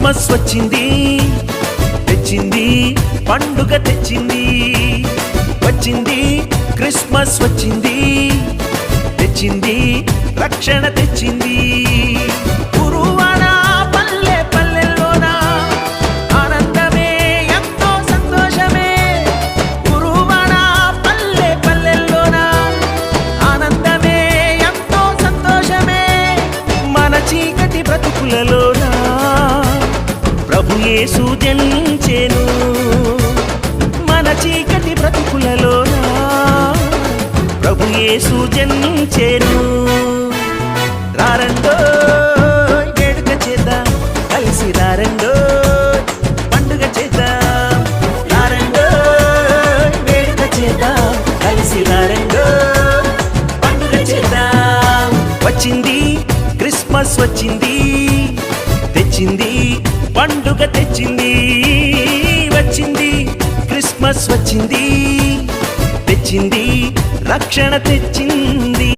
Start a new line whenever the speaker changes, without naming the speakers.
Christmas వచ్చింది, తెచ్చింది పండుగ తెచ్చింది. వచ్చింది క్రిస్మస్ వచ్చింది, తెచ్చింది రక్షణ తెచ్చింది. గురువాడ పల్లె పల్లెల్లోన ఆనందమే ఎంతో సంతోషమే. గురువాడ పల్లె పల్లెల్లోన ఆనందమే ఎంతో సంతోషమే. మన చీకటి బ్రతుకులలోన ప్రభు యేసు జనించెను. మన చీకటి బ్రతుకులలోన ప్రభు యేసు జనించెను. రారండో వేడుక చేద్దాం, కలిసి రారండో పండుగ చేద్దాం. రారండో వేడుక చేద్దాం, కలిసి రారండో పండుగ చేద్దాం. వచ్చింది క్రిస్మస్ వచ్చింది, తెచ్చింది పండుగ తెచ్చింది. వచ్చింది క్రిస్మస్ వచ్చింది, తెచ్చింది రక్షణ తెచ్చింది.